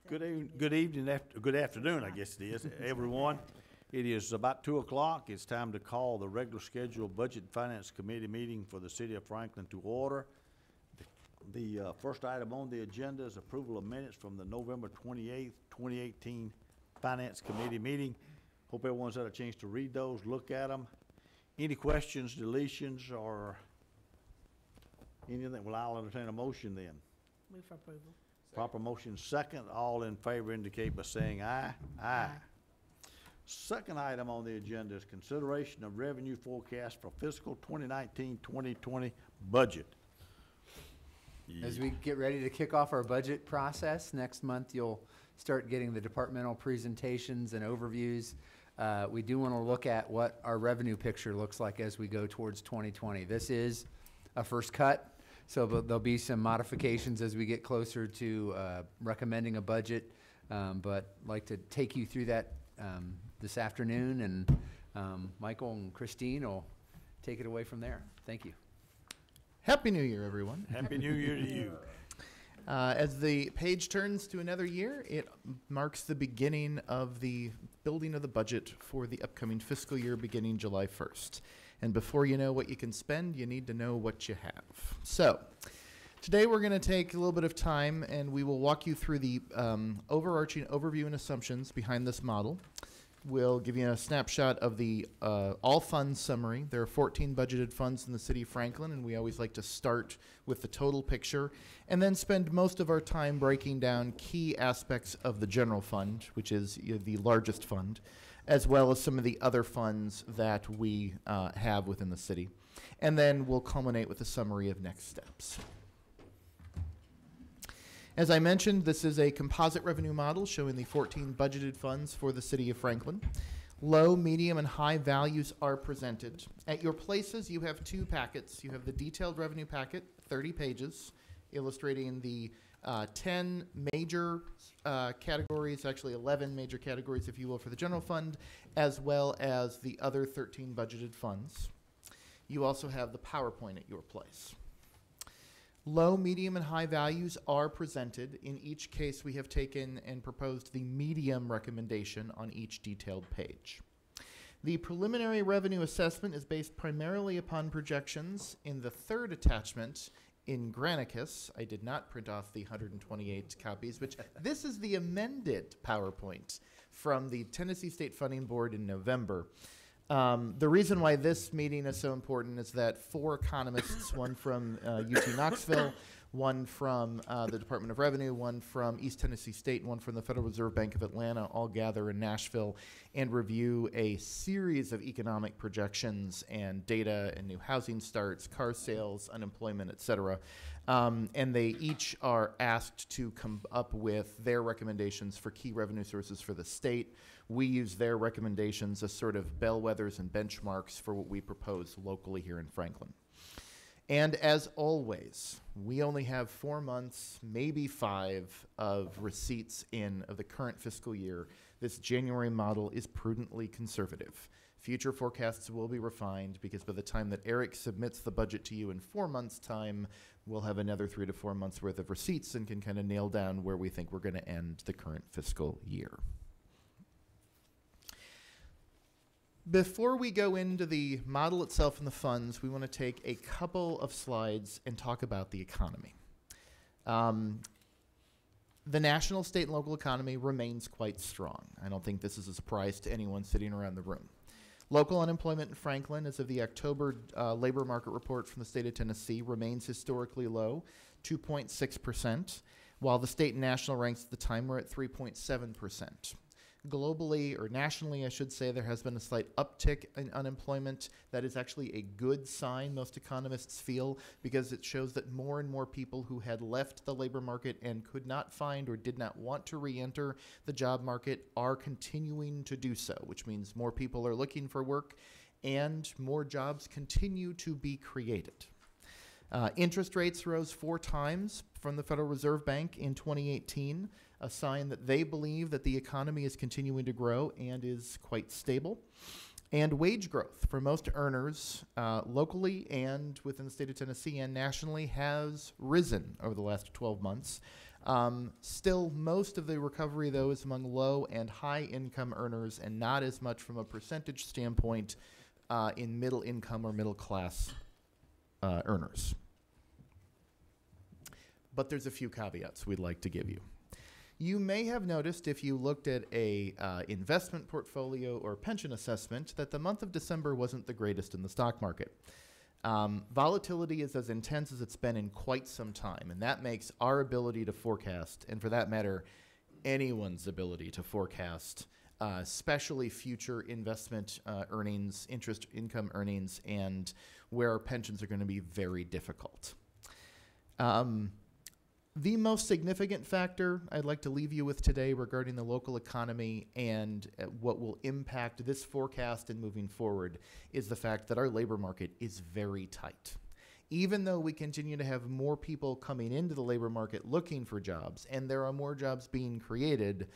Good evening, good afternoon, I guess it is, everyone. It is about 2 o'clock. It's time to call the regular scheduled Budget and Finance Committee meeting for the City of Franklin to order. The first item on the agenda is approval of minutes from the November 28th, 2018 Finance Committee meeting. Hope everyone's had a chance to read those, look at them. Any questions, deletions, or anything? Well, I'll entertain a motion then. Move for approval. Proper motion second. All in favor indicate by saying aye. Aye. Second item on the agenda is consideration of revenue forecast for fiscal 2019-2020 budget. As we get ready to kick off our budget process, next month you'll start getting the departmental presentations and overviews. We do want to look at what our revenue picture looks like as we go towards 2020. This is a first cut. So there'll be some modifications as we get closer to recommending a budget, but I'd like to take you through that this afternoon, and Michael and Christine will take it away from there. Thank you. Happy New Year, everyone. Happy New Year to you. As the page turns to another year, it marks the beginning of the building of the budget for the upcoming fiscal year beginning July 1st. And before you know what you can spend, you need to know what you have. So today we're going to take a little bit of time and we will walk you through the overarching overview and assumptions behind this model. We'll give you a snapshot of the all funds summary. There are 14 budgeted funds in the city of Franklin, and we always like to start with the total picture and then spend most of our time breaking down key aspects of the general fund, which is the largest fund, as well as some of the other funds that we have within the city. And then we'll culminate with a summary of next steps. As I mentioned, this is a composite revenue model showing the 14 budgeted funds for the city of Franklin. Low, medium, and high values are presented. At your places, you have two packets. You have the detailed revenue packet, 30 pages, illustrating the 10 major categories, actually 11 major categories, if you will, for the general fund, as well as the other 13 budgeted funds. You also have the PowerPoint at your place. Low, medium, and high values are presented. In each case, we have taken and proposed the medium recommendation on each detailed page. The preliminary revenue assessment is based primarily upon projections in the third attachment in Granicus. I did not print off the 128 copies, which this is the amended PowerPoint from the Tennessee State Funding Board in November. The reason why this meeting is so important is that 4 economists, one from UT Knoxville, one from the Department of Revenue, one from East Tennessee State, and one from the Federal Reserve Bank of Atlanta, all gather in Nashville and review a series of economic projections and data and new housing starts, car sales, unemployment, et cetera. And they each are asked to come up with their recommendations for key revenue sources for the state. We use their recommendations as sort of bellwethers and benchmarks for what we propose locally here in Franklin. And as always, we only have 4 months, maybe 5, of receipts of the current fiscal year. This January model is prudently conservative. Future forecasts will be refined because by the time that Eric submits the budget to you in 4 months' time, we'll have another 3 to 4 months worth of receipts and can kind of nail down where we think we're going to end the current fiscal year. Before we go into the model itself and the funds, we want to take a couple of slides and talk about the economy. The national, state, and local economy remains quite strong. I don't think this is a surprise to anyone sitting around the room. Local unemployment in Franklin, as of the October labor market report from the state of Tennessee, remains historically low, 2.6%, while the state and national ranks at the time were at 3.7%. Globally, or nationally, I should say, there has been a slight uptick in unemployment. That is actually a good sign, most economists feel, because it shows that more and more people who had left the labor market and could not find or did not want to re-enter the job market are continuing to do so, which means more people are looking for work and more jobs continue to be created. Interest rates rose 4 times from the Federal Reserve Bank in 2018, a sign that they believe that the economy is continuing to grow and is quite stable. And wage growth for most earners locally and within the state of Tennessee and nationally has risen over the last 12 months. Still, most of the recovery, though, is among low and high income earners, and not as much from a percentage standpoint in middle income or middle class earners. But there's a few caveats we'd like to give you. You may have noticed if you looked at a investment portfolio or pension assessment that the month of December wasn't the greatest in the stock market. Volatility is as intense as it's been in quite some time, and that makes our ability to forecast, and for that matter, anyone's ability to forecast, especially future investment earnings, interest income earnings, and where our pensions are going to be very difficult. The most significant factor I'd like to leave you with today regarding the local economy and what will impact this forecast and moving forward is the fact that our labor market is very tight. Even though we continue to have more people coming into the labor market looking for jobs, and there are more jobs being created,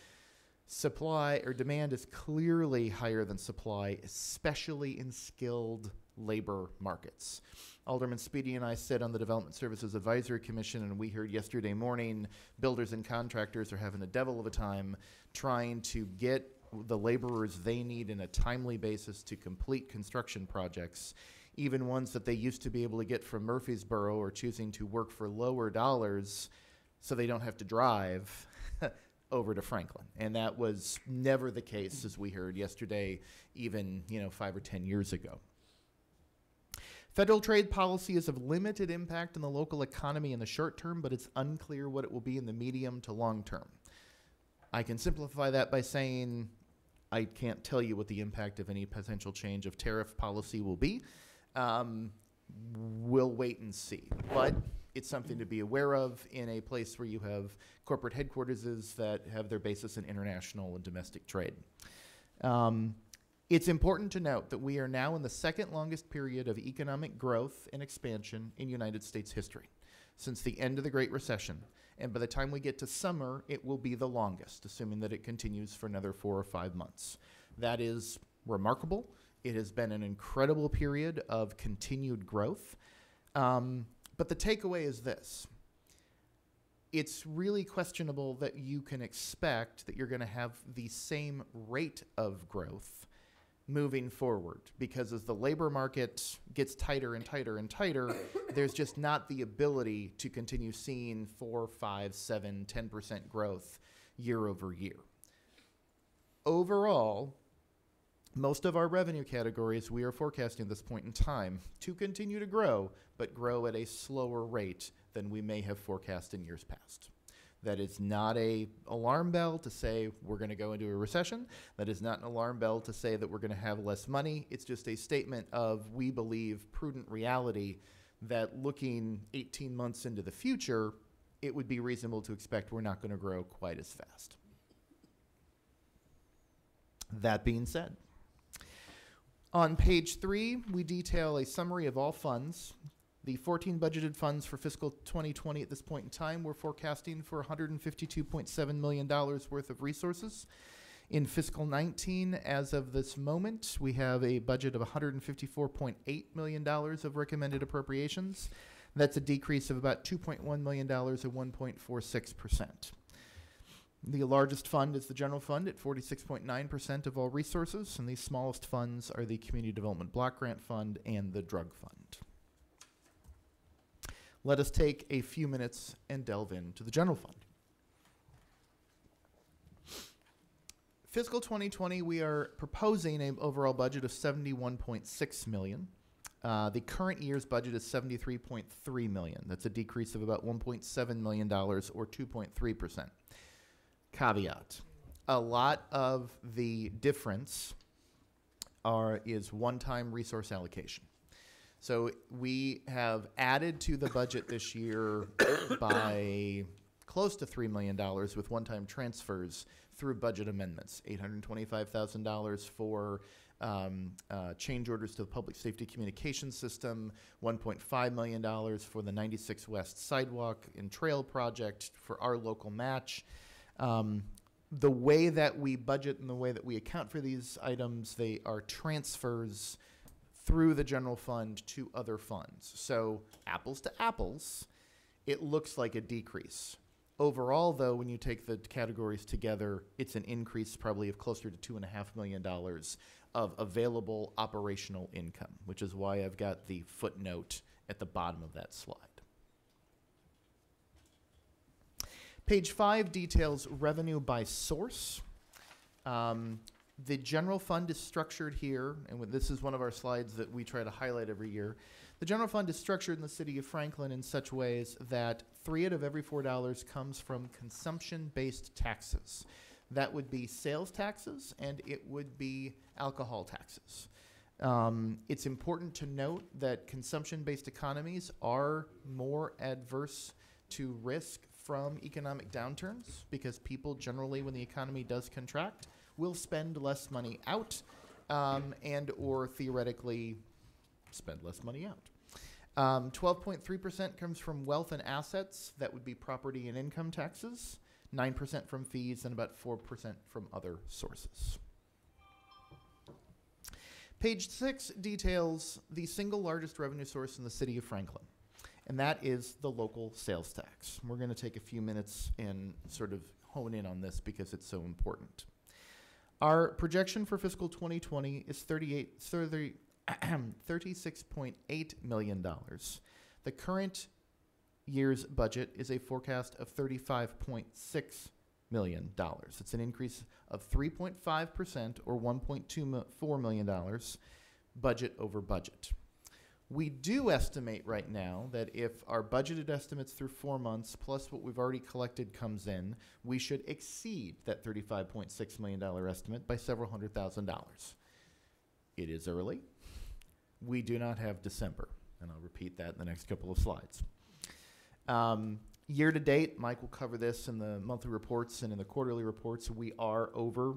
supply or demand is clearly higher than supply, especially in skilled labor markets. Alderman Speedy and I sit on the Development Services Advisory Commission, and we heard yesterday morning builders and contractors are having a devil of a time trying to get the laborers they need in a timely basis to complete construction projects, even ones that they used to be able to get from Murfreesboro or choosing to work for lower dollars so they don't have to drive over to Franklin. And that was never the case, as we heard yesterday, even 5 or 10 years ago. Federal trade policy is of limited impact on the local economy in the short term, but it's unclear what it will be in the medium to long term. I can simplify that by saying I can't tell you what the impact of any potential change of tariff policy will be. We'll wait and see. But it's something to be aware of in a place where you have corporate headquarters that have their basis in international and domestic trade. It's important to note that we are now in the second longest period of economic growth and expansion in United States history since the end of the Great Recession. And by the time we get to summer, it will be the longest, assuming that it continues for another 4 or 5 months. That is remarkable. It has been an incredible period of continued growth. But the takeaway is this. It's really questionable that you can expect that you're going to have the same rate of growth moving forward, because as the labor market gets tighter and tighter and tighter, there's just not the ability to continue seeing 4, 5, 7, 10% growth year over year. Overall, most of our revenue categories we are forecasting at this point in time to continue to grow, but grow at a slower rate than we may have forecast in years past. That is not an alarm bell to say we're going to go into a recession. That is not an alarm bell to say that we're going to have less money. It's just a statement of, we believe, prudent reality that looking 18 months into the future, it would be reasonable to expect we're not going to grow quite as fast. That being said, on page 3, we detail a summary of all funds. The 14 budgeted funds for fiscal 2020 at this point in time, we're forecasting for $152.7 million worth of resources. In fiscal 19, as of this moment, we have a budget of $154.8 million of recommended appropriations. That's a decrease of about $2.1 million or 1.46%. The largest fund is the general fund at 46.9% of all resources, and the smallest funds are the Community Development Block Grant Fund and the Drug Fund. Let us take a few minutes and delve into the general fund. Fiscal 2020, we are proposing an overall budget of $71.6 million. The current year's budget is $73.3 million. That's a decrease of about $1.7 million or 2.3%. Caveat: a lot of the difference is one-time resource allocation. So we have added to the budget this year by close to $3 million with one-time transfers through budget amendments. $825,000 for change orders to the public safety communication system, $1.5 million for the 96 West sidewalk and trail project for our local match. The way that we budget and the way that we account for these items, they are transfers through the general fund to other funds. So apples to apples, it looks like a decrease. Overall, though, when you take the categories together, it's an increase probably of closer to $2.5 million of available operational income, which is why I've got the footnote at the bottom of that slide. Page 5 details revenue by source. The general fund is structured here, and this is one of our slides that we try to highlight every year. The general fund is structured in the city of Franklin in such ways that 3 out of every $4 comes from consumption-based taxes. That would be sales taxes, and it would be alcohol taxes. It's important to note that consumption-based economies are more adverse to risk from economic downturns because people generally, when the economy does contract, will spend less money out and or theoretically spend less money out. 12.3% comes from wealth and assets. That would be property and income taxes. 9% from fees and about 4% from other sources. Page 6 details the single largest revenue source in the city of Franklin, and that is the local sales tax. We're going to take a few minutes and sort of hone in on this because it's so important. Our projection for fiscal 2020 is $36.8 million. The current year's budget is a forecast of $35.6 million. It's an increase of 3.5% or $1.24 million budget over budget. We do estimate right now that if our budgeted estimates through 4 months plus what we've already collected comes in, we should exceed that $35.6 million estimate by several $100,000. It is early. We do not have December, and I'll repeat that in the next couple of slides. Year to date, Mike will cover this in the monthly reports and in the quarterly reports. We are over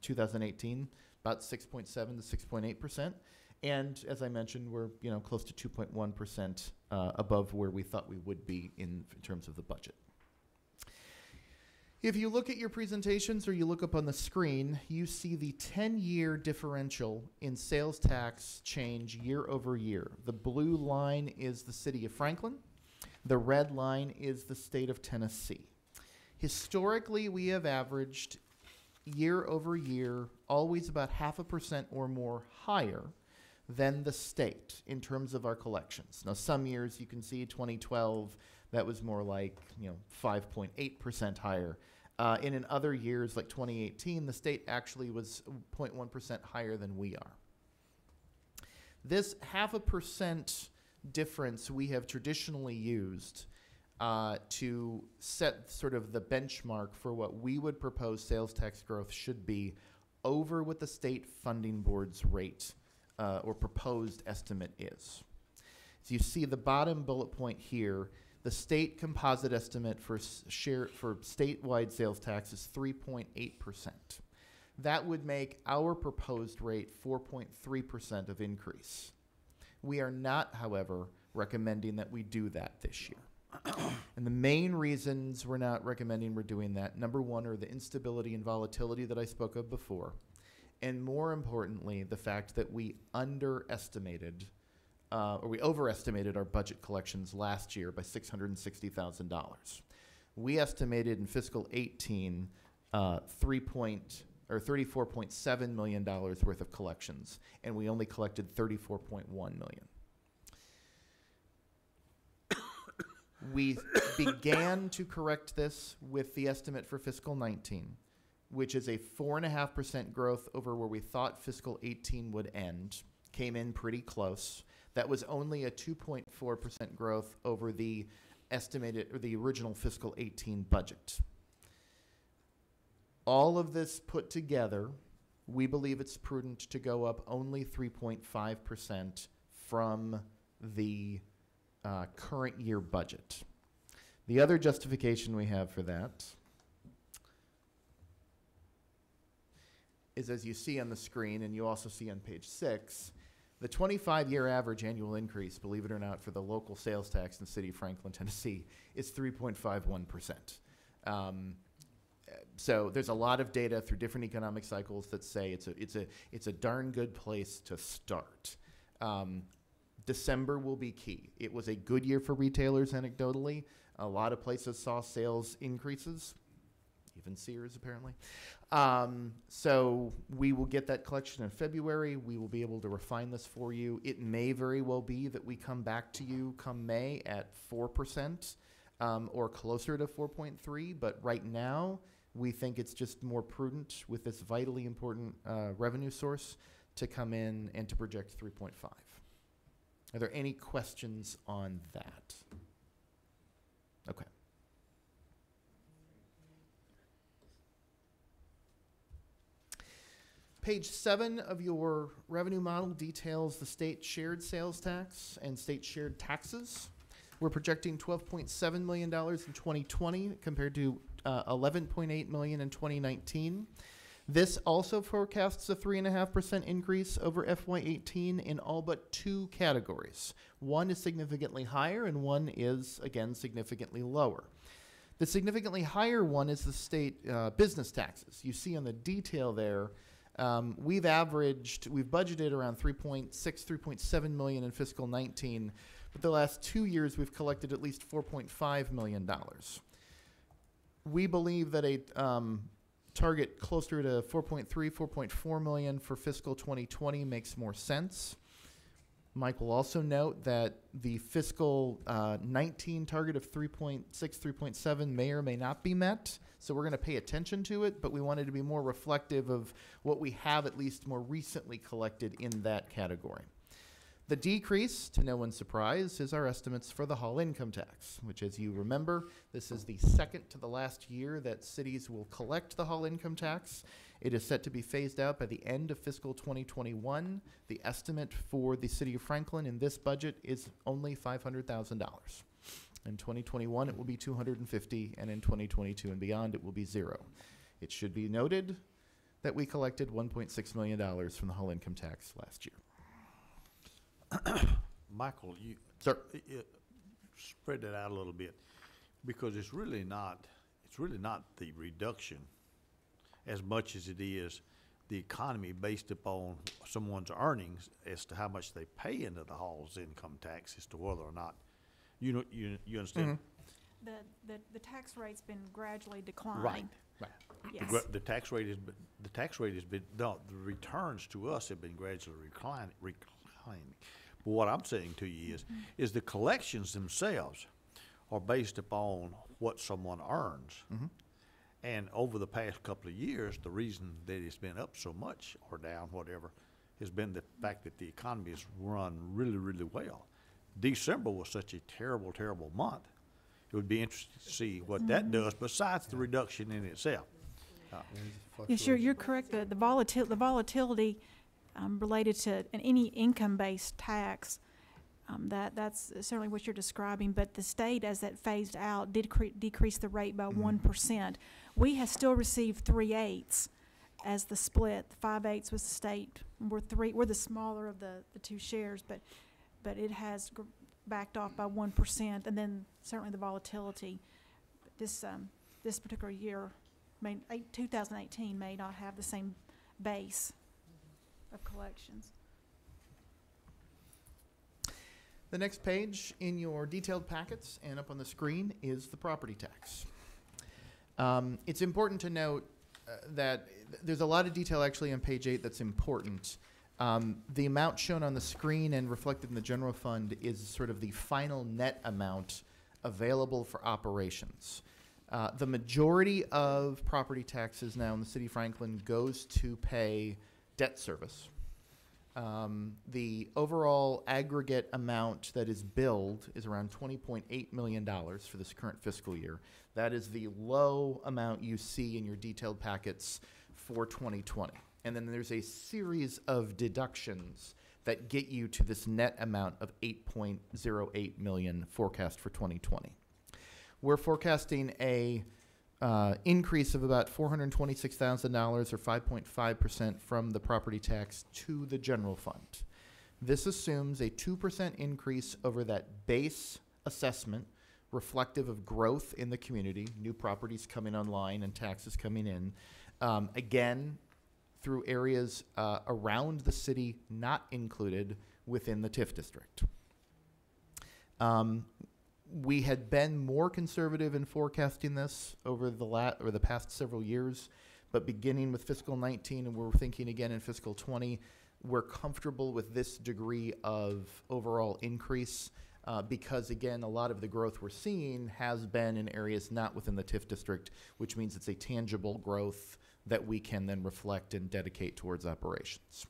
2018, about 6.7 to 6.8%. And as I mentioned, we're close to 2.1% above where we thought we would be in terms of the budget. If you look at your presentations or you look up on the screen, you see the 10-year differential in sales tax change year over year. The blue line is the city of Franklin. The red line is the state of Tennessee. Historically, we have averaged year over year always about 0.5% or more higher than the state in terms of our collections. Now, some years you can see 2012, that was more like 5.8% higher. And in other years, like 2018, the state actually was 0.1% higher than we are. This 0.5% difference we have traditionally used to set sort of the benchmark for what we would propose sales tax growth should be over what the state funding board's rate or proposed estimate is. So you see the bottom bullet point here, the state composite estimate for statewide sales tax is 3.8%. That would make our proposed rate 4.3% of increase. We are not, however, recommending that we do that this year. And the main reasons we're not recommending we're doing that, number one, are the instability and volatility that I spoke of before. And more importantly, the fact that we overestimated our budget collections last year by $660,000. We estimated in fiscal 18 $34.7 million worth of collections, and we only collected $34.1 million. We began to correct this with the estimate for fiscal 19, which is a 4.5% growth over where we thought fiscal 18 would end. Came in pretty close. That was only a 2.4% growth over the estimated or the original fiscal 18 budget. All of this put together, we believe it's prudent to go up only 3.5% from the current year budget. The other justification we have for that is, as you see on the screen, and you also see on page 6, the 25-year average annual increase, believe it or not, for the local sales tax in the city of Franklin, Tennessee, is 3.51%. So there's a lot of data through different economic cycles that say it's a darn good place to start. December will be key. It was a good year for retailers anecdotally. A lot of places saw sales increases, even Sears apparently. So we will get that collection in February. We will be able to refine this for you. It may very well be that we come back to you come May at 4%, or closer to 4.3, but right now we think it's just more prudent with this vitally important revenue source to come in and to project 3.5. Are there any questions on that? Okay. Page 7 of your revenue model details the state shared sales tax and state shared taxes. We're projecting $12.7 million in 2020 compared to $11.8 million in 2019. This also forecasts a 3.5% increase over FY18 in all but 2 categories. One is significantly higher and one is, again, significantly lower. The significantly higher one is the state business taxes. You see on the detail there, we've budgeted around 3.7 million in fiscal 19, but the last 2 years we've collected at least $4.5 million. We believe that a target closer to 4.4 million for fiscal 2020 makes more sense. Mike will also note that the fiscal 19 target of 3.6, 3.7 may or may not be met. So we're going to pay attention to it, but we wanted to be more reflective of what we have at least more recently collected in that category. The decrease, to no one's surprise, is our estimates for the Hall income tax, which, as you remember, this is the second to the last year that cities will collect the Hall income tax. It is set to be phased out by the end of fiscal 2021. The estimate for the city of Franklin in this budget is only $500,000. In 2021, it will be $250,000, and in 2022 and beyond, it will be $0. It should be noted that we collected $1.6 million from the Hall income tax last year. Michael, you Sir. Spread that out a little bit, because it's really not the reduction as much as it is the economy based upon someone's earnings as to how much they pay into the Hall's income tax as to whether or not you understand. Mm-hmm. The tax rate's been gradually declining. Right. Yes. The tax rate has been no, the returns to us have been gradually reclining. But what I'm saying to you is the collections themselves are based upon what someone earns. Mm-hmm. And over the past couple of years, the reason that it's been up so much or down, whatever, has been the fact that the economy has run really, really well. December was such a terrible, terrible month. It would be interesting to see what that does besides the reduction in itself. Yes, you're correct. The volatility related to any income-based tax, that's certainly what you're describing. But the state, as that phased out, did decrease the rate by 1%. We have still received 3/8 as the split. 5/8 was the state. We're the smaller of the 2 shares, but it has backed off by 1%, and then certainly the volatility. This particular year, 2018 may not have the same base of collections. The next page in your detailed packets and up on the screen is the property tax. It's important to note that there's a lot of detail actually on page 8 that's important. The amount shown on the screen and reflected in the general fund is sort of the final net amount available for operations. The majority of property taxes now in the city of Franklin goes to pay debt service. The overall aggregate amount that is billed is around $20.8 million for this current fiscal year. That is the low amount you see in your detailed packets for 2020. And then there's a series of deductions that get you to this net amount of $8.08 million forecast for 2020. We're forecasting a increase of about $426,000 or 5.5% from the property tax to the general fund. This assumes a 2% increase over that base assessment reflective of growth in the community, new properties coming online and taxes coming in. Again, through areas around the city not included within the TIF district. We had been more conservative in forecasting this over the past several years, but beginning with fiscal 19, and we're thinking again in fiscal 20, we're comfortable with this degree of overall increase because, again, a lot of the growth we're seeing has been in areas not within the TIF district, which means it's a tangible growth that we can then reflect and dedicate towards operations.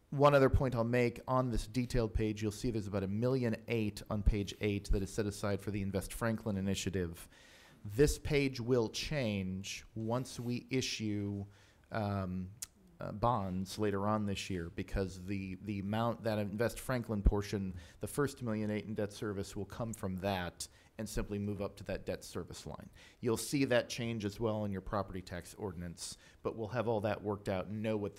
One other point I'll make on this detailed page, you'll see there's about $1.8 million on page 8 that is set aside for the Invest Franklin initiative. This page will change once we issue bonds later on this year, because the amount, that Invest Franklin portion, the first $1.8 million in debt service will come from that and simply move up to that debt service line. You'll see that change as well in your property tax ordinance, but we'll have all that worked out and know what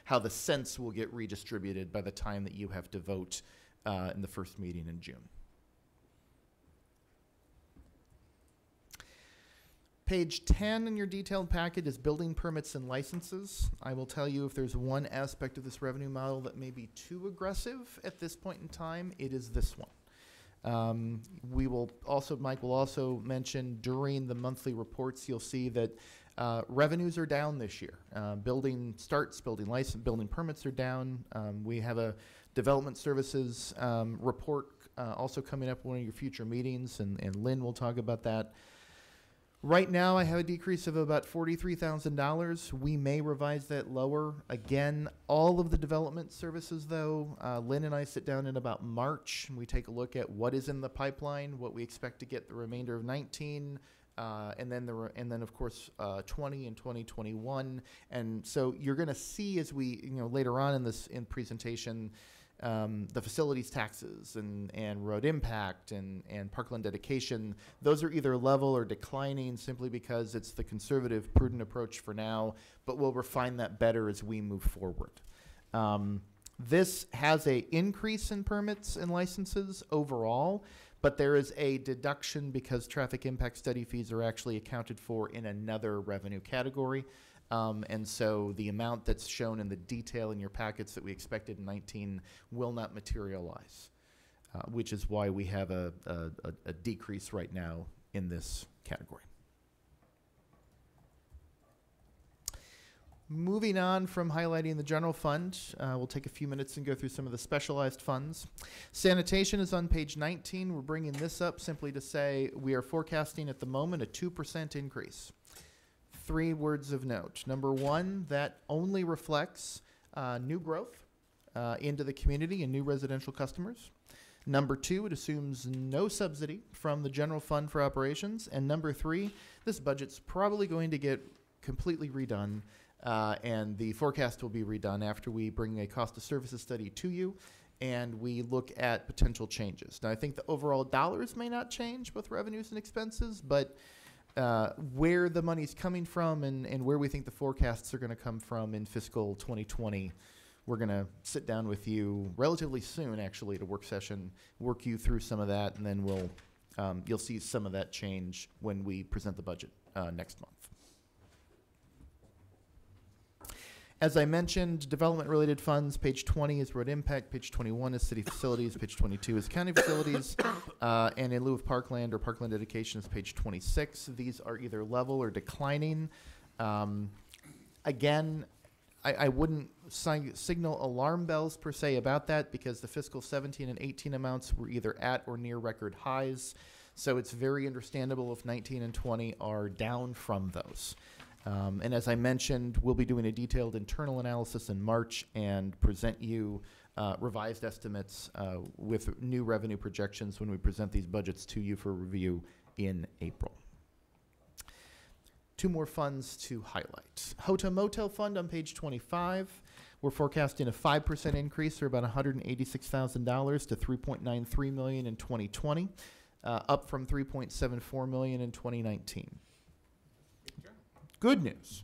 how the cents will get redistributed by the time that you have to vote in the first meeting in June. Page 10 in your detailed packet is building permits and licenses. I will tell you, if there's one aspect of this revenue model that may be too aggressive at this point in time, it is this one. Mike will also mention during the monthly reports, you'll see that revenues are down this year. Building starts, building permits are down. We have a development services report also coming up in one of your future meetings, and Lynn will talk about that. Right now, I have a decrease of about $43,000. We may revise that lower. Again, all of the development services, though, Lynn and I sit down in about March, and we take a look at what is in the pipeline, what we expect to get the remainder of 19, and then of course 20 and 2021. And so you're going to see as we, later on in this presentation, the facilities taxes and road impact and parkland dedication, those are either level or declining simply because it's the conservative, prudent approach for now, but we'll refine that better as we move forward. This has a increase in permits and licenses overall, but there is a deduction because traffic impact study fees are actually accounted for in another revenue category. And so the amount that's shown in the detail in your packets that we expected in 19 will not materialize, which is why we have a decrease right now in this category. Moving on from highlighting the general fund, we'll take a few minutes and go through some of the specialized funds. Sanitation is on page 19. We're bringing this up simply to say we are forecasting at the moment a 2% increase. 3 words of note. Number 1, that only reflects new growth into the community and new residential customers. Number 2, it assumes no subsidy from the general fund for operations. And number 3, this budget's probably going to get completely redone, and the forecast will be redone after we bring a cost of services study to you and we look at potential changes. Now, I think the overall dollars may not change, both revenues and expenses, but where the money's coming from and where we think the forecasts are going to come from in fiscal 2020, we're going to sit down with you relatively soon, actually, at a work session, work you through some of that, and then you'll see some of that change when we present the budget next month. As I mentioned, development-related funds, page 20 is road impact, page 21 is city facilities, page 22 is county facilities, and in lieu of parkland or parkland dedication is page 26. These are either level or declining. Again, I wouldn't signal alarm bells per se about that because the fiscal 17 and 18 amounts were either at or near record highs. So it's very understandable if 19 and 20 are down from those. And as I mentioned, we'll be doing a detailed internal analysis in March and present you revised estimates with new revenue projections when we present these budgets to you for review in April. 2 more funds to highlight. Hotel Motel Fund on page 25. We're forecasting a 5% increase, or about $186,000 to $3.93 million in 2020, up from $3.74 million in 2019. Good news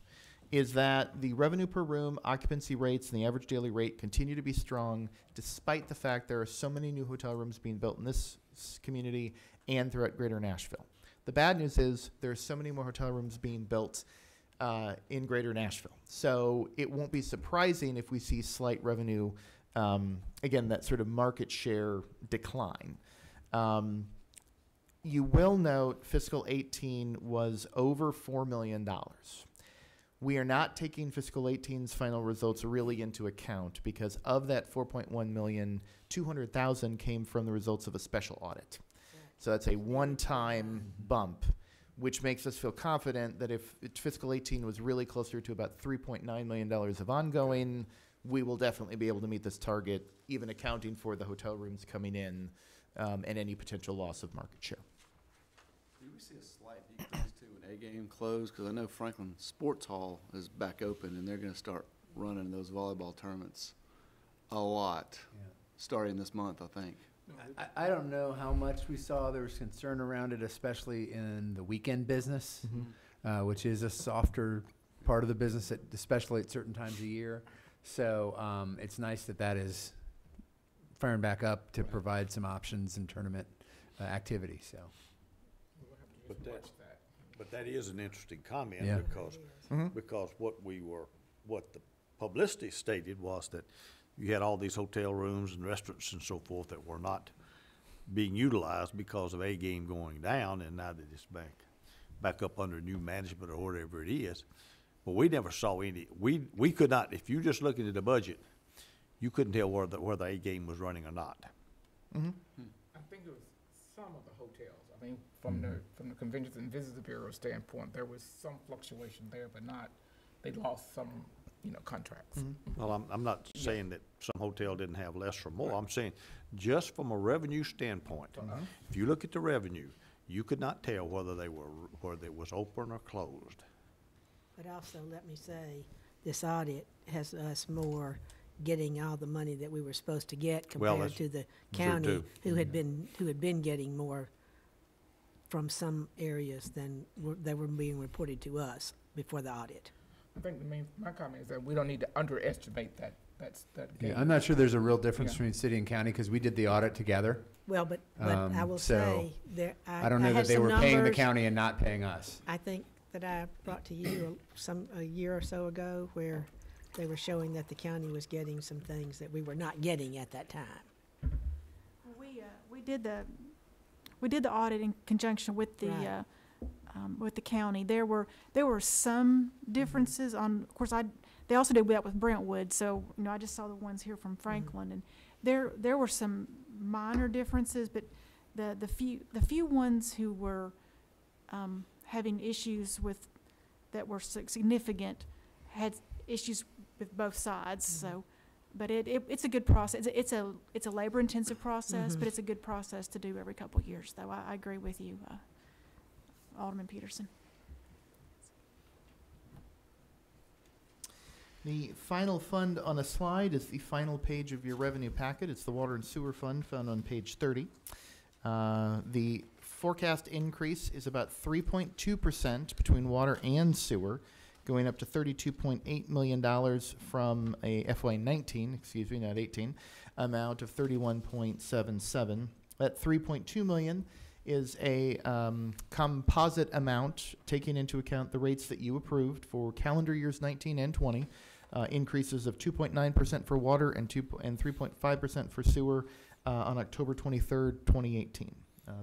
is that the revenue per room, occupancy rates, and the average daily rate continue to be strong despite the fact there are so many new hotel rooms being built in this community and throughout greater Nashville. The bad news is there are so many more hotel rooms being built in greater Nashville. So it won't be surprising if we see slight revenue again, that sort of market share decline. You will note fiscal 18 was over $4 million. We are not taking fiscal 18's final results really into account because of that 4.1 million, 200,000 came from the results of a special audit. So that's a one-time bump, which makes us feel confident that if fiscal 18 was really closer to about $3.9 million of ongoing, we will definitely be able to meet this target, even accounting for the hotel rooms coming in and any potential loss of market share. Do we see a slight decrease too when A-game closed? Because I know Franklin Sports Hall is back open and they're going to start running those volleyball tournaments a lot, starting this month, I think. I don't know how much we saw. There was concern around it, especially in the weekend business, which is a softer part of the business, especially at certain times of year. So it's nice that that is firing back up to provide some options in tournament activity. So. But that is an interesting comment Yeah. because what the publicity stated was that you had all these hotel rooms and restaurants and so forth that were not being utilized because of A-game going down, and now that it's back up under new management or whatever it is. But we never saw any. We could not. If you just looking at the budget, you couldn't tell where the A-game was running or not. I think it was some of the hotels. I mean, from the Conventions and Visitors Bureau standpoint, there was some fluctuation there, but not, they lost some, contracts. Well, I'm not saying that some hotel didn't have less or more. I'm saying just from a revenue standpoint, if you look at the revenue, you could not tell whether it was open or closed. But also, let me say, this audit has us more getting all the money that we were supposed to get compared to the county, too. who had been getting more from some areas than they were being reported to us before the audit. I think my comment is that we don't need to underestimate that gain. Yeah, I'm not sure there's a real difference between city and county because we did the audit together. Well, but I will so say, there, I don't know had that they some were paying the numbers. county and not paying us. I think that I brought to you a year or so ago where they were showing that the county was getting some things that we were not getting at that time. We did the audit in conjunction with the county. There were some differences on. Of course, they also did that with Brentwood. So I just saw the ones here from Franklin, and there were some minor differences, but the few ones who were having issues with that were significant had issues with both sides. So. But it's a good process. It's a labor-intensive process, but it's a good process to do every couple of years, though. I agree with you, Alderman Peterson. The final fund on a slide is the final page of your revenue packet. It's the Water and Sewer Fund found on page 30. The forecast increase is about 3.2% between water and sewer, going up to $32.8 million from a FY19, not 18, amount of $31.77. That $3.2 million is a composite amount taking into account the rates that you approved for calendar years 19 and 20, increases of 2.9% for water and 3.5% for sewer on October 23rd, 2018.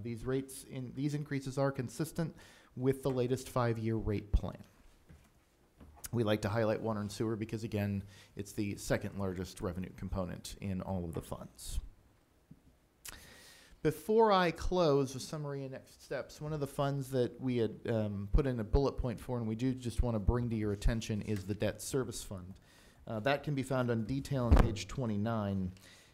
These increases are consistent with the latest 5-year rate plan. We like to highlight water and sewer because, again, it's the second largest revenue component in all of the funds. Before I close with summary and next steps, one of the funds that we had put in a bullet point for and we do just want to bring to your attention is the debt service fund. That can be found on detail on page 29.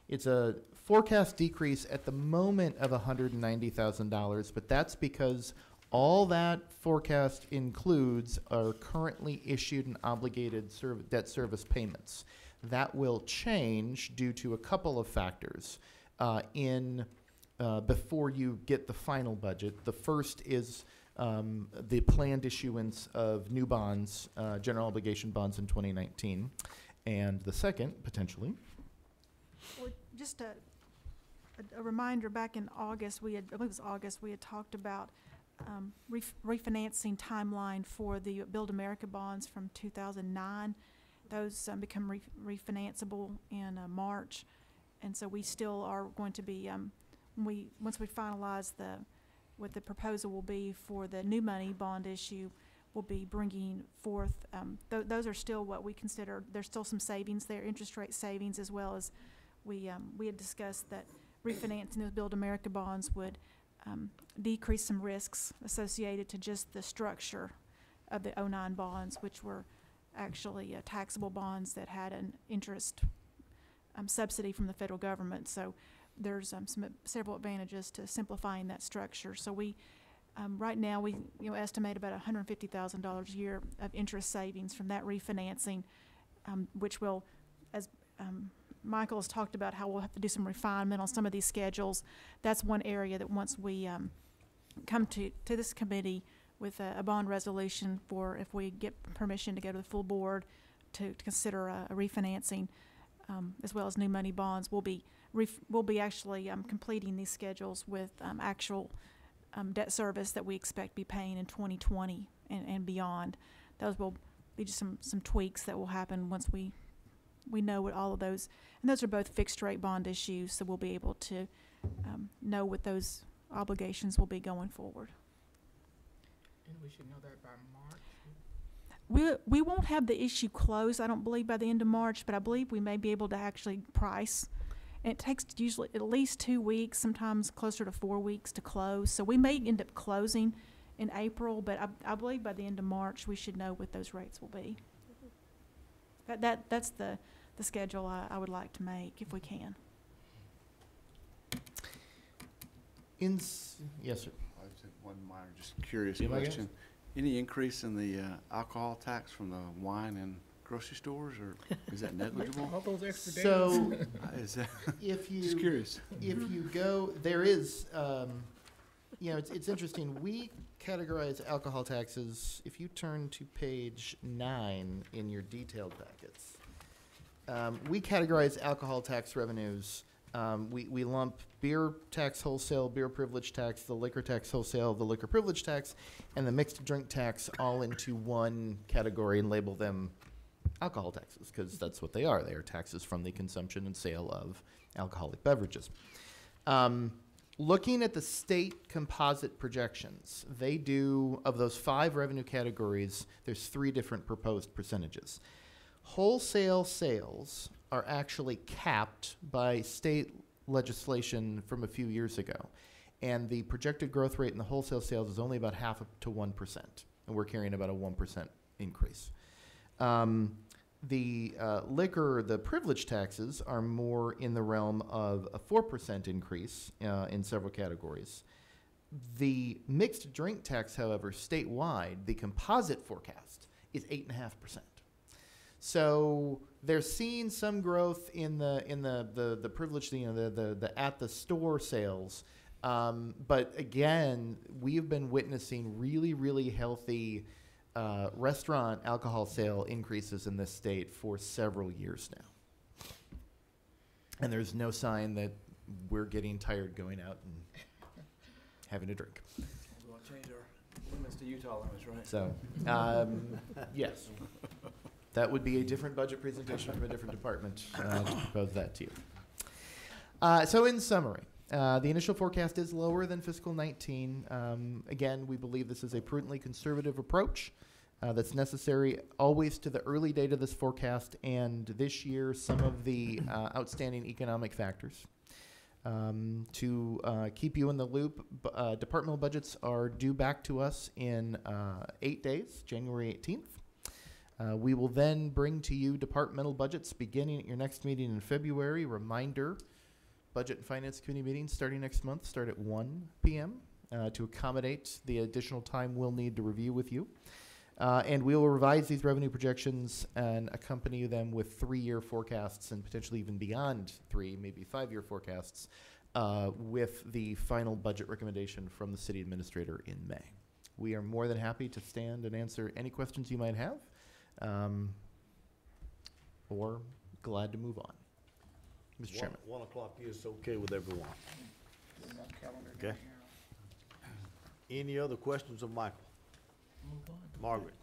It's a forecast decrease at the moment of $190,000, but that's because all that forecast includes are currently issued and obligated debt service payments. That will change due to a couple of factors before you get the final budget. The first is the planned issuance of new bonds, general obligation bonds in 2019. And the second, potentially. Well, just a reminder, back in August, I believe it was August, we had talked about refinancing timeline for the Build America bonds from 2009. those become refinanceable in March. And so we still are going to be, once we finalize what the proposal will be for the new money bond issue, we'll be bringing forth, those are still what we consider, there's still some savings there, interest rate savings, as well as we had discussed that refinancing those Build America bonds would decrease some risks associated to just the structure of the '09 bonds, which were actually taxable bonds that had an interest subsidy from the federal government. So there's several advantages to simplifying that structure. So we, right now, we estimate about $150,000 a year of interest savings from that refinancing, which will, as Michael has talked about, how we'll have to do some refinement on some of these schedules. That's one area that once we come to this committee with a bond resolution for if we get permission to go to the full board to consider a refinancing, as well as new money bonds, we'll be actually completing these schedules with actual debt service that we expect to be paying in 2020 and beyond. Those will be just some tweaks that will happen once we know what all of those, and those are both fixed rate bond issues, so we'll be able to know what those obligations will be going forward. And we should know that by March? We won't have the issue closed, I don't believe, by the end of March, but I believe we may be able to actually price. And it takes usually at least 2 weeks, sometimes closer to 4 weeks to close. So we may end up closing in April, but I believe by the end of March we should know what those rates will be. That's the schedule I would like to make if we can. Yes, sir. I just had one minor, just curious Yeah, my guess. question. Any increase in the alcohol tax from the wine and grocery stores, or is that negligible? All those extra days. So Is that, if just you, curious. if you go, there is, it's interesting. We categorize alcohol taxes, if you turn to page 9 in your detailed packets, we categorize alcohol tax revenues. We lump beer tax wholesale, beer privilege tax, the liquor tax wholesale, the liquor privilege tax, and the mixed drink tax all into one category and label them alcohol taxes, because that's what they are. They are taxes from the consumption and sale of alcoholic beverages. Looking at the state composite projections, they do, of those 5 revenue categories, there's 3 different proposed percentages. Wholesale sales are actually capped by state legislation from a few years ago. And the projected growth rate in the wholesale sales is only about 0.5 to 1%. And we're carrying about a 1% increase. The liquor, the privilege taxes are more in the realm of a 4% increase in several categories. The mixed drink tax, however, statewide, the composite forecast is 8.5%. So they're seeing some growth in the privilege, the at the store sales. But again, we've been witnessing really, really healthy restaurant alcohol sale increases in this state for several years now. And there's no sign that we're getting tired going out and having a drink. We're going to change our limits to Utah limits, right? So, yes. That would be a different budget presentation from a different department to propose that to you. So in summary, the initial forecast is lower than fiscal 19. Again, we believe this is a prudently conservative approach that's necessary always to the early date of this forecast and this year some of the outstanding economic factors. To keep you in the loop, departmental budgets are due back to us in 8 days, January 18th. We will then bring to you departmental budgets beginning at your next meeting in February. Reminder, Budget and Finance Committee meetings starting next month start at 1 p.m. To accommodate the additional time we'll need to review with you. And we will revise these revenue projections and accompany them with 3-year forecasts and potentially even beyond 3, maybe 5-year forecasts with the final budget recommendation from the city administrator in May. We are more than happy to stand and answer any questions you might have. Or glad to move on. Mr. Chairman. 1 o'clock is okay with everyone. Okay. Any other questions of Michael? Margaret?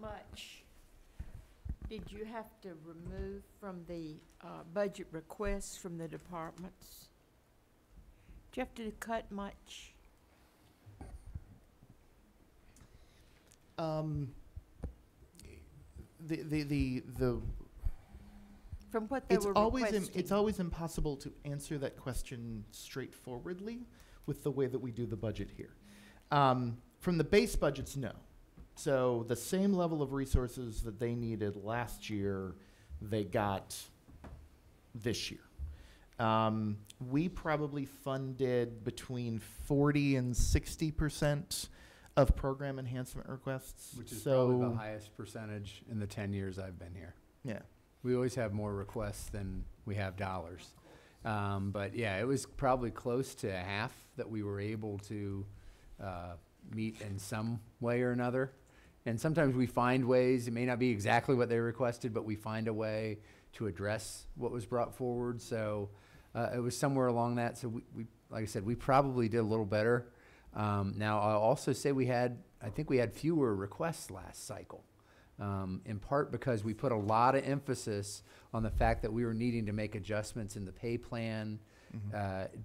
much did you have to remove from the budget requests from the departments? Did you have to cut much? The From what they were requesting? It's always impossible to answer that question straightforwardly with the way that we do the budget here. From the base budgets, no. So the same level of resources that they needed last year, they got this year. We probably funded between 40 and 60% of program enhancement requests. Which is probably the highest percentage in the 10 years I've been here. Yeah. We always have more requests than we have dollars. But yeah, it was probably close to half that we were able to meet in some way or another. And sometimes we find ways, it may not be exactly what they requested, but we find a way to address what was brought forward. So it was somewhere along that. So we like I said, we probably did a little better. Now, I'll also say I think we had fewer requests last cycle. In part because we put a lot of emphasis on the fact that we were needing to make adjustments in the pay plan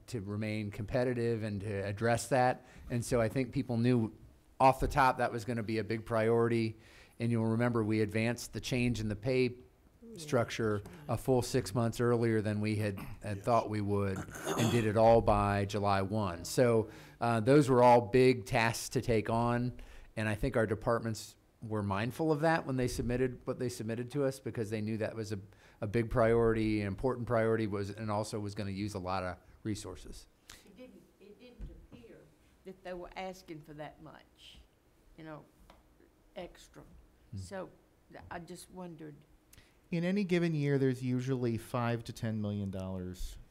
to remain competitive and to address that. And so I think people knew off the top that was going to be a big priority. And you'll remember we advanced the change in the pay structure a full 6 months earlier than we had thought we would, and did it all by July 1. So those were all big tasks to take on. And I think our departments were mindful of that when they submitted what they submitted to us, because they knew that was a big priority, an important priority, and also was going to use a lot of resources. It didn't appear that they were asking for that much, extra. So I just wondered. In any given year, there's usually $5 to $10 million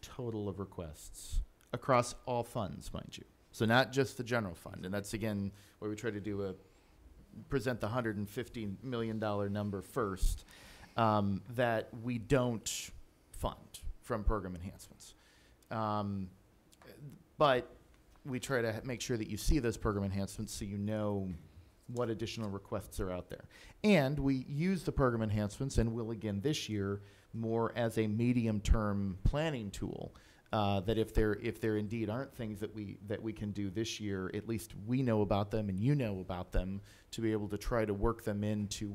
total of requests across all funds, mind you. So not just the general fund, and that's again where we try to present the $150 million number first, that we don't fund from program enhancements. But we try to make sure that you see those program enhancements so you know what additional requests are out there. And we use the program enhancements, and will again this year, more as a medium-term planning tool. That if there indeed aren't things that we can do this year, at least we know about them and you know about them, to be able to try to work them into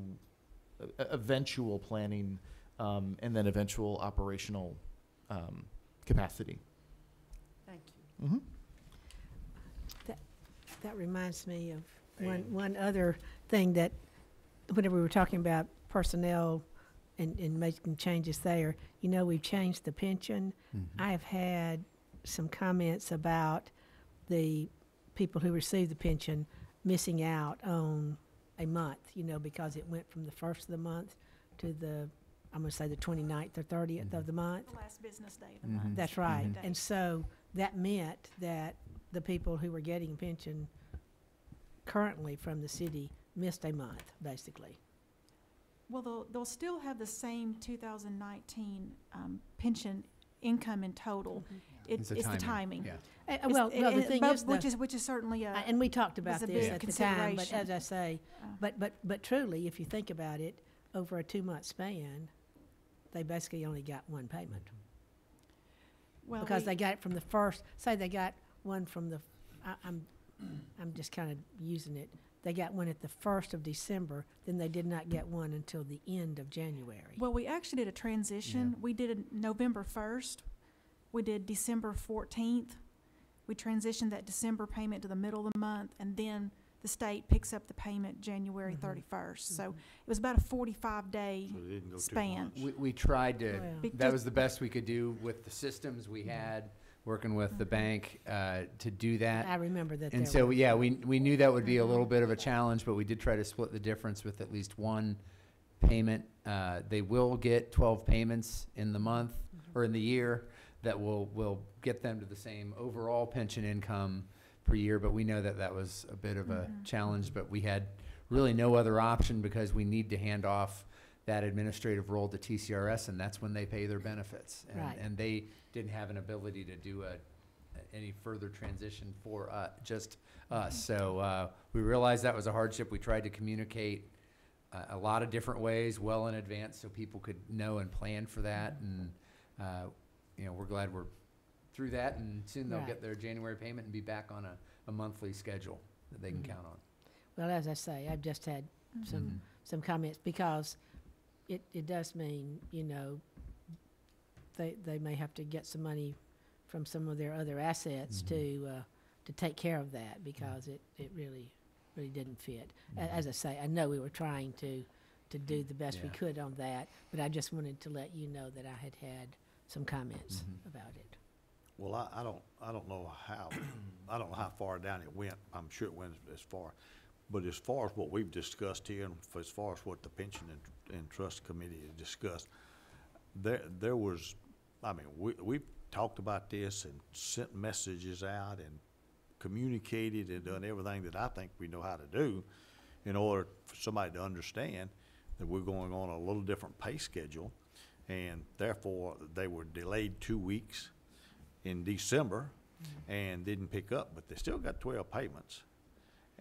eventual planning and then eventual operational capacity. Thank you. Mm-hmm. That reminds me of one other thing, that whenever we were talking about personnel and making changes there, we've changed the pension. Mm-hmm. I have had some comments about the people who receive the pension missing out on a month, because it went from the first of the month to I'm going to say the 29th or 30th of the month. The last business day of the month. That's right. Mhm. And so that meant that the people who were getting pension currently from the city missed a month, basically. Well, they'll still have the same 2019 pension income in total. It's the timing. Yeah. The thing is, which is certainly a. and we talked about was a this big at the time, but consideration. as I say, but truly, if you think about it, over a 2-month span, they basically only got one payment. Well, Because they got it from the first, say they got one from the, I'm just kind of using it, they got one at the 1st of December, then they did not get one until the end of January. Well, we actually did a transition. We did it November 1st. We did December 14th. We transitioned that December payment to the middle of the month, and then the state picks up the payment January 31st. So it was about a 45-day So they didn't go 2 span. months. We tried to, Well. that was the best we could do with the systems we had, working with the bank to do that. I remember that. And there so, were- yeah, we knew that would be a little bit of a challenge, but we did try to split the difference with at least one payment. They will get 12 payments in the month, or in the year, that will get them to the same overall pension income per year, but we know that that was a bit of a challenge, but we had really no other option, because we need to hand off that administrative role to TCRS, and that's when they pay their benefits. Right. And they didn't have an ability to do any further transition for just us. So we realized that was a hardship. We tried to communicate a lot of different ways, well in advance, so people could know and plan for that. And, you know, we're glad we're through that, and soon they'll Right. get their January payment and be back on a monthly schedule that they can count on. Well, as I say, I've just had some comments, because it does mean, you know, they may have to get some money from some of their other assets to take care of that, because it really didn't fit. As I say, I know we were trying to do the best we Yeah. could on that, but I just wanted to let you know that I had some comments about it. Well, I don't know how, I don't know how far down it went. I'm sure it went as far. But as far as what we've discussed here, and as far as what the Pension and Trust Committee has discussed, there was, I mean, we've talked about this and sent messages out and communicated and done everything that I think we know how to do in order for somebody to understand that we're going on a little different pay schedule. And therefore, they were delayed 2 weeks in December and didn't pick up, but they still got 12 payments.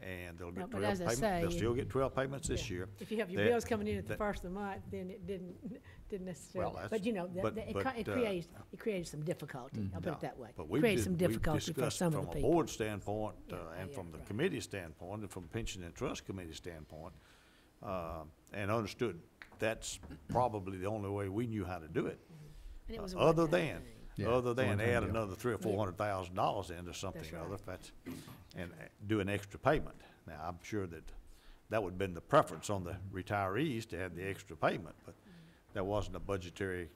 And they'll No, get but 12 as I payments, say, they'll still get 12 payments this Yeah. year. If you have your That- bills coming in at the that- first of the month, then it didn't necessarily, that's- but you know, but- it created some difficulty, I'll put No, it that way. But we've Created some we've difficulty for discussed some of from the a people. board standpoint, Yeah, and yeah, from the right. committee standpoint, and from Pension and Trust Committee standpoint, and understood that's probably the only way we knew how to do it. And it was a Other one-time than, thing. Yeah, other it's a than one-time add deal. another $300,000 or $400,000 into something That's or other, right. if that's, and do an extra payment. Now, I'm sure that would have been the preference on the retirees to have the extra payment, but that wasn't a budgetary,